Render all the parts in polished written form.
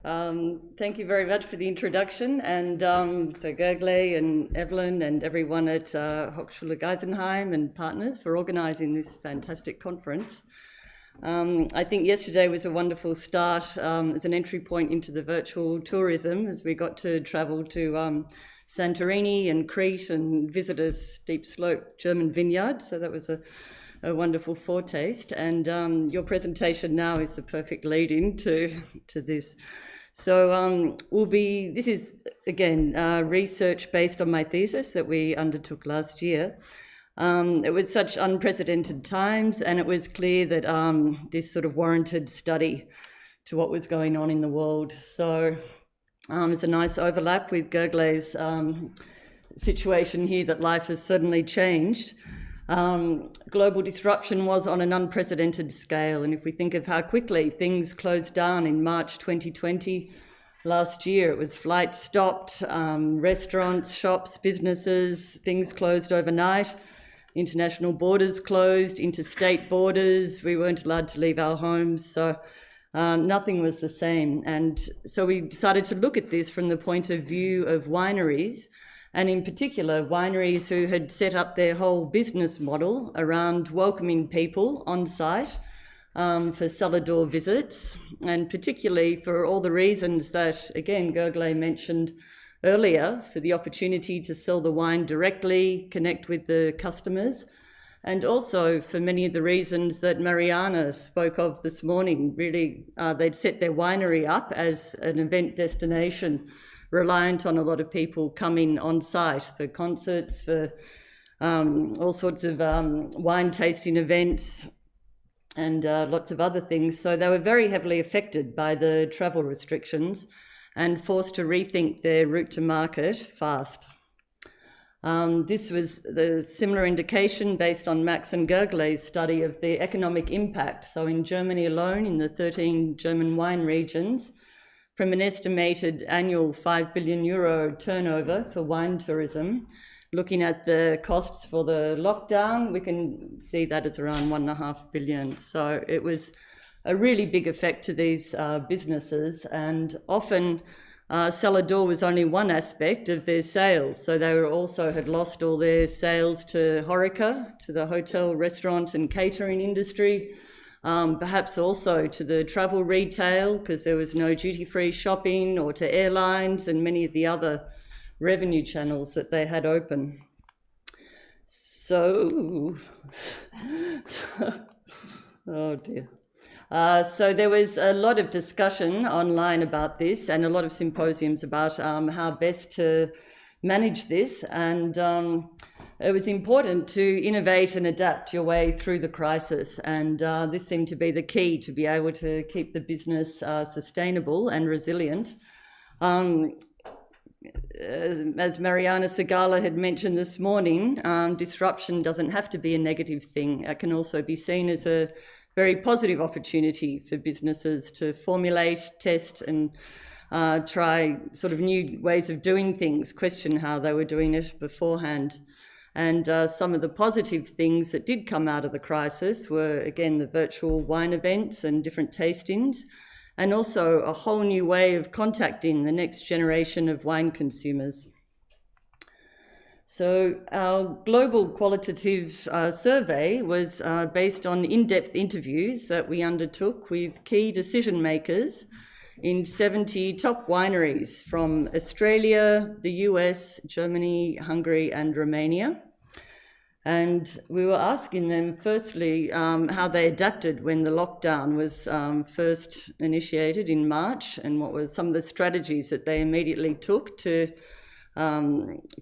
Thank you very much for the introduction, and for Gergle and Evelyn and everyone at Hochschule Geisenheim and partners for organising this fantastic conference. I think yesterday was a wonderful start as an entry point into the virtual tourism, as we got to travel to Santorini and Crete and visit a steep slope German vineyard. So that was a wonderful foretaste, and your presentation now is the perfect lead-in to this. So this is, again, research based on my thesis that we undertook last year. It was such unprecedented times, and it was clear that this sort of warranted study to what was going on in the world. So there's a nice overlap with Gergle's situation here, that life has certainly changed. Global disruption was on an unprecedented scale, and if we think of how quickly things closed down in March 2020 last year, it was flights stopped, restaurants, shops, businesses, things closed overnight, international borders closed, interstate borders, we weren't allowed to leave our homes, so nothing was the same. And so we decided to look at this from the point of view of wineries, and in particular wineries who had set up their whole business model around welcoming people on site for cellar door visits, and particularly for all the reasons that, again, Gergle mentioned earlier, for the opportunity to sell the wine directly, connect with the customers, and also for many of the reasons that Mariana spoke of this morning. Really, they'd set their winery up as an event destination, reliant on a lot of people coming on site for concerts, for all sorts of wine tasting events and lots of other things. So they were very heavily affected by the travel restrictions and forced to rethink their route to market fast. This was the similar indication based on Max and Gergle's study of the economic impact. So in Germany alone, in the 13 German wine regions, from an estimated annual €5 billion turnover for wine tourism, looking at the costs for the lockdown, we can see that it's around $1.5 billion. So it was a really big effect to these businesses, and often cellar door was only one aspect of their sales. So they had lost all their sales to HoReCa, to the hotel, restaurant and catering industry, perhaps also to the travel retail, because there was no duty-free shopping, or to airlines and many of the other revenue channels that they had open. So, oh dear. So there was a lot of discussion online about this, and a lot of symposiums about how best to manage this, and it was important to innovate and adapt your way through the crisis, and this seemed to be the key to be able to keep the business sustainable and resilient. As Mariana Segala had mentioned this morning, disruption doesn't have to be a negative thing. It can also be seen as a very positive opportunity for businesses to formulate, test and try sort of new ways of doing things, question how they were doing it beforehand. And some of the positive things that did come out of the crisis were, again, the virtual wine events and different tastings, and also a whole new way of contacting the next generation of wine consumers. So our global qualitative survey was based on in-depth interviews that we undertook with key decision makers in 70 top wineries from Australia, the US, Germany, Hungary and Romania. And we were asking them, firstly, how they adapted when the lockdown was first initiated in March, and what were some of the strategies that they immediately took to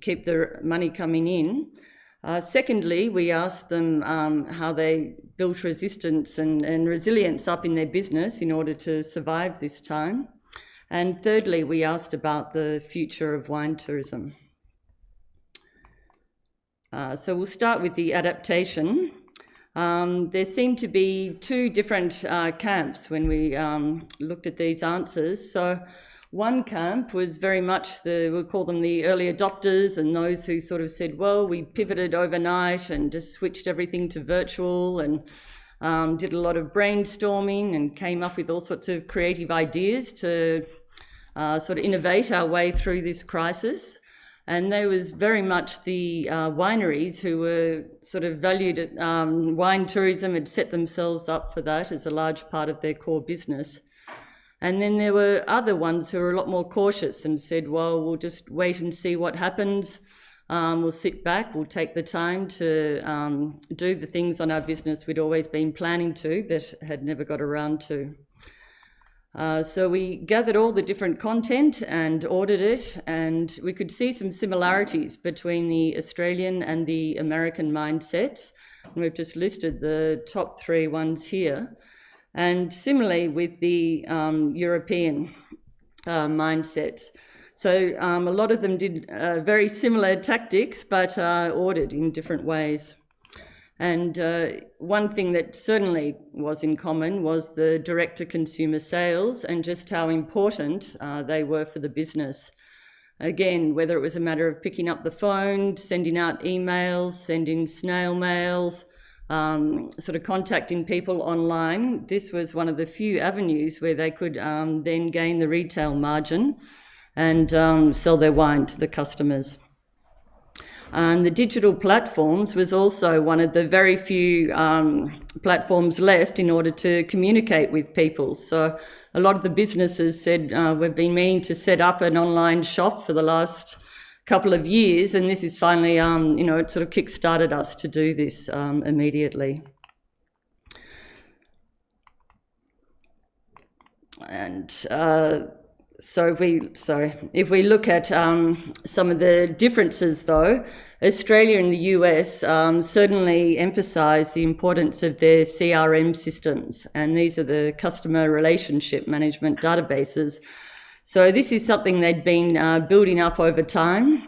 keep their money coming in. Secondly, we asked them how they built resistance and resilience up in their business in order to survive this time. And thirdly, we asked about the future of wine tourism. So we'll start with the adaptation. There seemed to be two different camps when we looked at these answers. So one camp was very much we'll call them the early adopters, and those who sort of said, well, we pivoted overnight and just switched everything to virtual and did a lot of brainstorming and came up with all sorts of creative ideas to sort of innovate our way through this crisis. And they was very much the wineries who were sort of valued at wine tourism, had set themselves up for that as a large part of their core business. And then there were other ones who were a lot more cautious and said, well, we'll just wait and see what happens. We'll sit back, we'll take the time to do the things on our business we'd always been planning to, but had never got around to. So we gathered all the different content and ordered it, and we could see some similarities between the Australian and the American mindsets. And we've just listed the top 3 ones here. And similarly with the European mindsets. So a lot of them did very similar tactics, but ordered in different ways. And one thing that certainly was in common was the direct-to-consumer sales and just how important they were for the business. Again, whether it was a matter of picking up the phone, sending out emails, sending snail mails, sort of contacting people online, this was one of the few avenues where they could then gain the retail margin and sell their wine to the customers. And the digital platforms was also one of the very few platforms left in order to communicate with people. So a lot of the businesses said, we've been meaning to set up an online shop for the last couple of years, and this is finally, it sort of kick-started us to do this immediately. And So if we look at some of the differences though, Australia and the US certainly emphasise the importance of their CRM systems, and these are the customer relationship management databases. So this is something they'd been building up over time.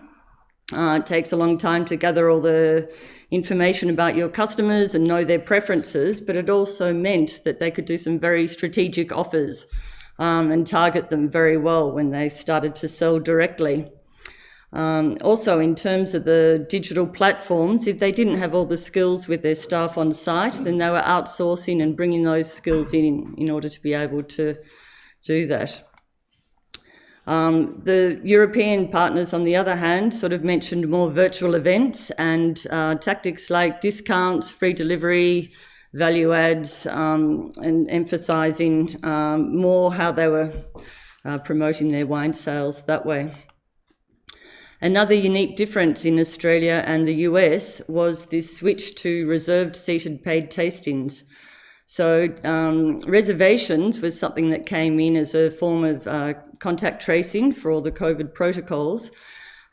It takes a long time to gather all the information about your customers and know their preferences, but it also meant that they could do some very strategic offers and target them very well when they started to sell directly. Also, in terms of the digital platforms, if they didn't have all the skills with their staff on site, then they were outsourcing and bringing those skills in order to be able to do that. The European partners, on the other hand, sort of mentioned more virtual events and tactics like discounts, free delivery, value adds, and emphasising more how they were promoting their wine sales that way. Another unique difference in Australia and the US was this switch to reserved seated paid tastings. So reservations was something that came in as a form of contact tracing for all the COVID protocols.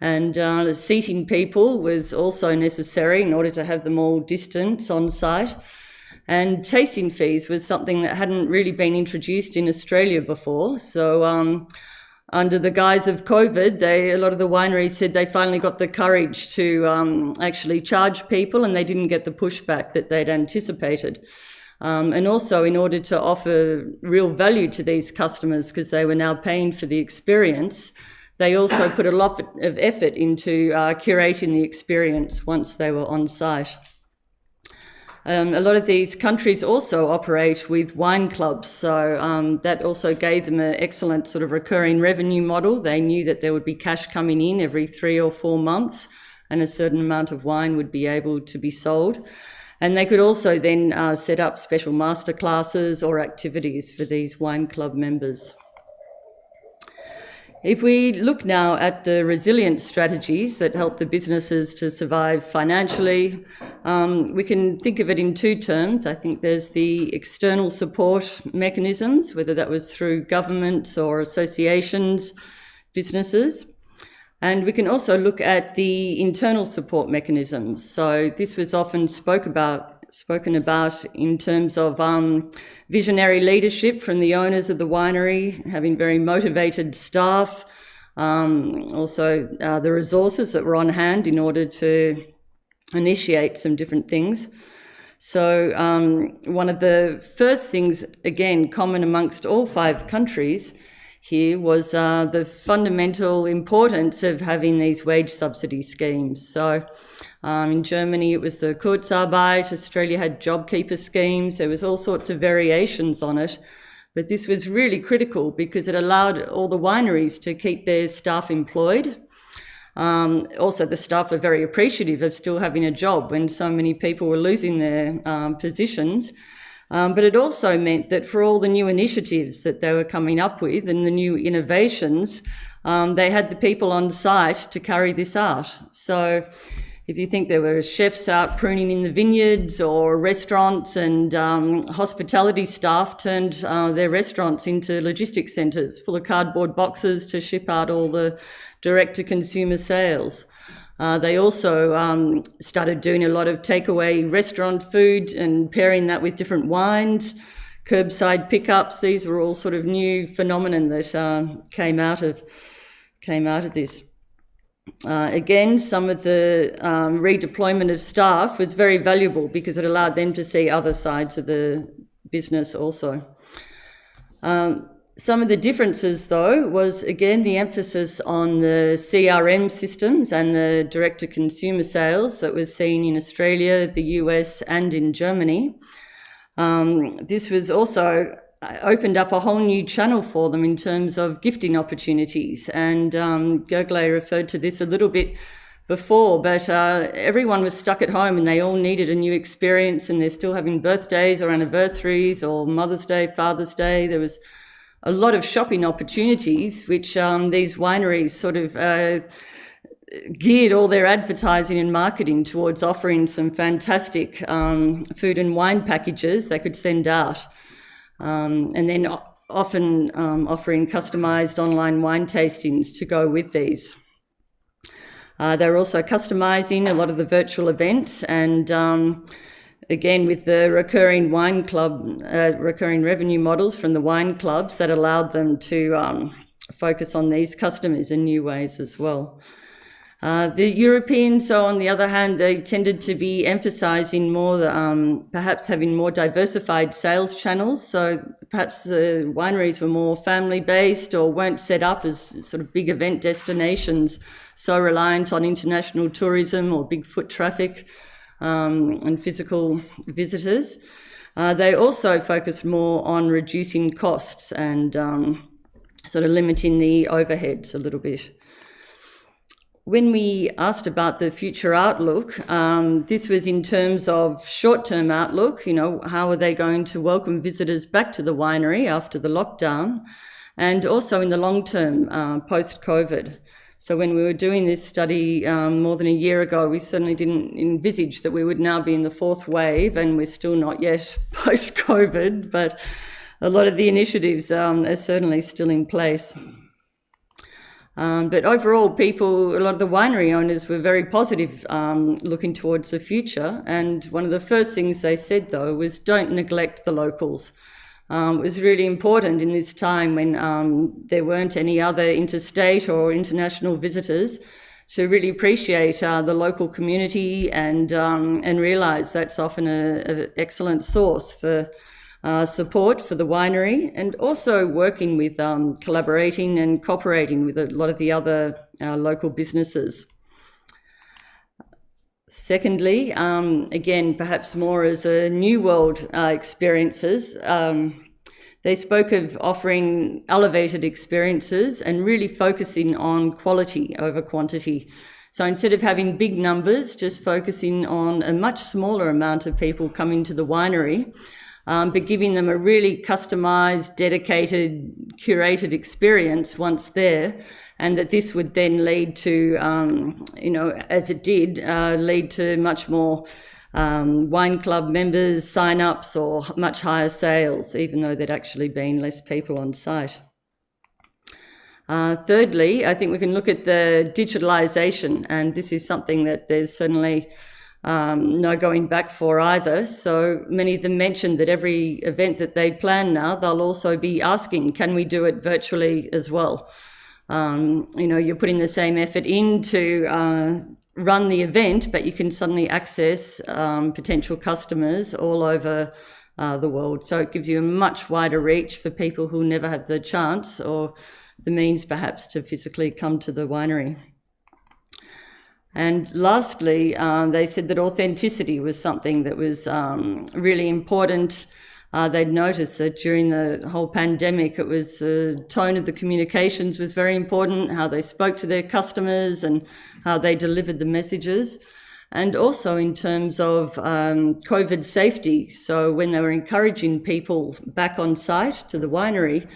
And seating people was also necessary in order to have them all distance on site. And tasting fees was something that hadn't really been introduced in Australia before. So under the guise of COVID, a lot of the wineries said they finally got the courage to actually charge people, and they didn't get the pushback that they'd anticipated. And also in order to offer real value to these customers, because they were now paying for the experience, they also put a lot of effort into curating the experience once they were on site. A lot of these countries also operate with wine clubs, so that also gave them an excellent sort of recurring revenue model. They knew that there would be cash coming in every 3 or 4 months, and a certain amount of wine would be able to be sold. And they could also then set up special masterclasses or activities for these wine club members. If we look now at the resilience strategies that help the businesses to survive financially, we can think of it in 2 terms. I think there's the external support mechanisms, whether that was through governments or associations, businesses. And we can also look at the internal support mechanisms. So this was often spoken about in terms of visionary leadership from the owners of the winery, having very motivated staff, also the resources that were on hand in order to initiate some different things. So one of the first things, again, common amongst all 5 countries here was the fundamental importance of having these wage subsidy schemes. So in Germany, it was the Kurzarbeit. Australia had JobKeeper schemes. There was all sorts of variations on it. But this was really critical because it allowed all the wineries to keep their staff employed. Also, the staff were very appreciative of still having a job when so many people were losing their positions. But it also meant that for all the new initiatives that they were coming up with and the new innovations, they had the people on site to carry this out. So if you think there were chefs out pruning in the vineyards, or restaurants and hospitality staff turned their restaurants into logistics centres full of cardboard boxes to ship out all the direct-to-consumer sales. They also started doing a lot of takeaway restaurant food and pairing that with different wines, curbside pickups. These were all sort of new phenomenon that came out of this. Again, some of the redeployment of staff was very valuable because it allowed them to see other sides of the business also. Some of the differences, though, was, again, the emphasis on the CRM systems and the direct-to-consumer sales that was seen in Australia, the US, and in Germany. This was also opened up a whole new channel for them in terms of gifting opportunities. And Gerglé referred to this a little bit before, but everyone was stuck at home and they all needed a new experience, and they're still having birthdays or anniversaries or Mother's Day, Father's Day. There was a lot of shopping opportunities, which these wineries sort of geared all their advertising and marketing towards offering some fantastic food and wine packages they could send out. And then often offering customised online wine tastings to go with these. They're also customising a lot of the virtual events, and again with the recurring wine club, recurring revenue models from the wine clubs that allowed them to focus on these customers in new ways as well. The Europeans, so on the other hand, they tended to be emphasising more, perhaps having more diversified sales channels. So perhaps the wineries were more family-based or weren't set up as sort of big event destinations, so reliant on international tourism or big foot traffic and physical visitors. They also focused more on reducing costs and sort of limiting the overheads a little bit. When we asked about the future outlook, this was in terms of short-term outlook, how are they going to welcome visitors back to the winery after the lockdown, and also in the long term, post-COVID. So when we were doing this study more than a year ago, we certainly didn't envisage that we would now be in the fourth wave, and we're still not yet post-COVID, but a lot of the initiatives are certainly still in place. But overall, a lot of the winery owners were very positive looking towards the future. And one of the first things they said, though, was don't neglect the locals. It was really important in this time when there weren't any other interstate or international visitors to really appreciate the local community and realise that's often an excellent source for support for the winery, and also working with collaborating and cooperating with a lot of the other local businesses. Secondly, again, perhaps more as a new world experiences, they spoke of offering elevated experiences and really focusing on quality over quantity. So instead of having big numbers, just focusing on a much smaller amount of people coming to the winery, but giving them a really customised, dedicated, curated experience once there, and that this would then lead to, as it did, lead to much more wine club members, sign-ups, or much higher sales, even though there'd actually been less people on site. Thirdly, I think we can look at the digitalisation, and this is something that there's certainly no going back for either. So many of them mentioned that every event that they plan now, they'll also be asking, can we do it virtually as well? You're putting the same effort in to run the event, but you can suddenly access potential customers all over the world. So it gives you a much wider reach for people who never have the chance or the means perhaps to physically come to the winery. And lastly, they said that authenticity was something that was really important they'd noticed that during the whole pandemic, it was the tone of the communications was very important, how they spoke to their customers and how they delivered the messages. And also in terms of COVID safety. So when they were encouraging people back on site to the winery,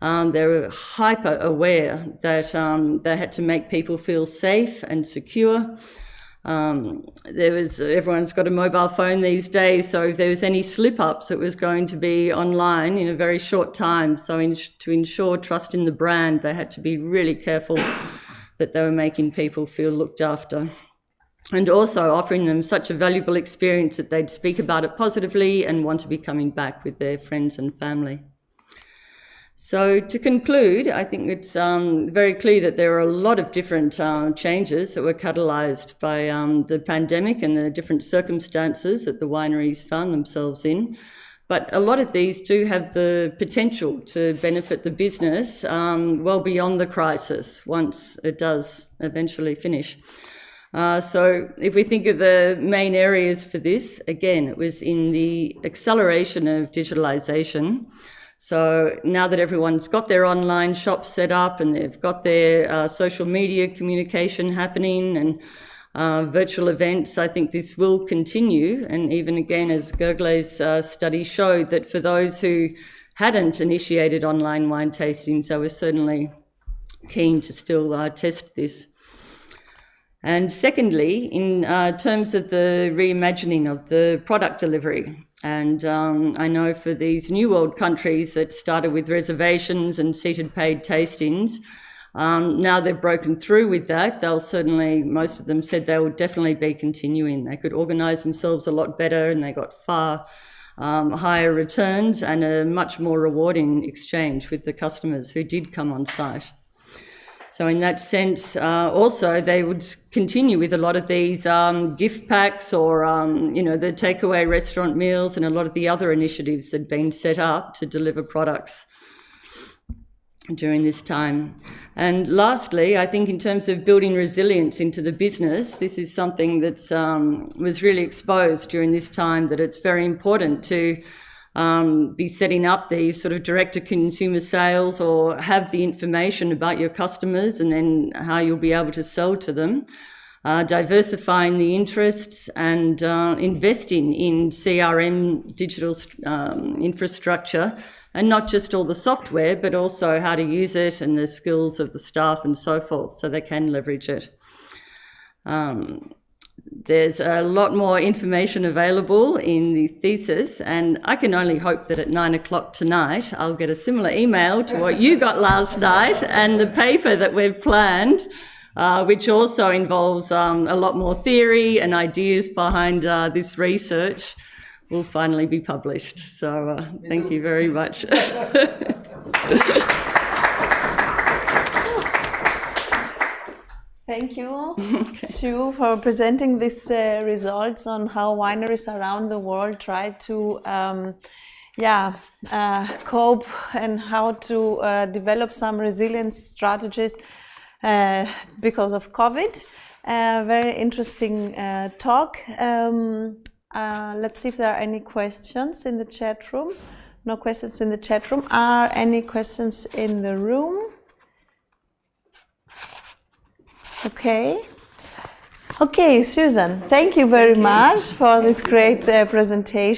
they were hyper aware that they had to make people feel safe and secure. Everyone's got a mobile phone these days, so if there was any slip-ups, it was going to be online in a very short time. So to ensure trust in the brand, they had to be really careful that they were making people feel looked after. And also offering them such a valuable experience that they'd speak about it positively and want to be coming back with their friends and family. So to conclude, I think it's very clear that there are a lot of different changes that were catalysed by the pandemic and the different circumstances that the wineries found themselves in. But a lot of these do have the potential to benefit the business well beyond the crisis once it does eventually finish. So if we think of the main areas for this, again, it was in the acceleration of digitalization. So now that everyone's got their online shops set up and they've got their social media communication happening and virtual events, I think this will continue. And even again, as Gergely's study showed, that for those who hadn't initiated online wine tastings, they were certainly keen to still test this. And secondly, in terms of the reimagining of the product delivery, and I know for these New World countries that started with reservations and seated paid tastings, now they've broken through with that. They'll certainly, most of them said they will definitely be continuing. They could organise themselves a lot better and they got far higher returns and a much more rewarding exchange with the customers who did come on site. So in that sense, also they would continue with a lot of these gift packs or, the takeaway restaurant meals and a lot of the other initiatives that had been set up to deliver products during this time. And lastly, I think in terms of building resilience into the business, this is something that was really exposed during this time, that it's very important to be setting up these sort of direct-to-consumer sales or have the information about your customers and then how you'll be able to sell to them, diversifying the interests and investing in CRM digital infrastructure, and not just all the software, but also how to use it and the skills of the staff and so forth, so they can leverage it. There's a lot more information available in the thesis, and I can only hope that at 9 o'clock tonight I'll get a similar email to what you got last night, and the paper that we've planned, which also involves a lot more theory and ideas behind this research, will finally be published. So thank you very much. Thank you, Sue, for presenting these results on how wineries around the world try to cope and how to develop some resilience strategies because of COVID. Very interesting talk. Let's see if there are any questions in the chat room. No questions in the chat room. Are any questions in the room? Okay, Susan, thank you very much for this great presentation.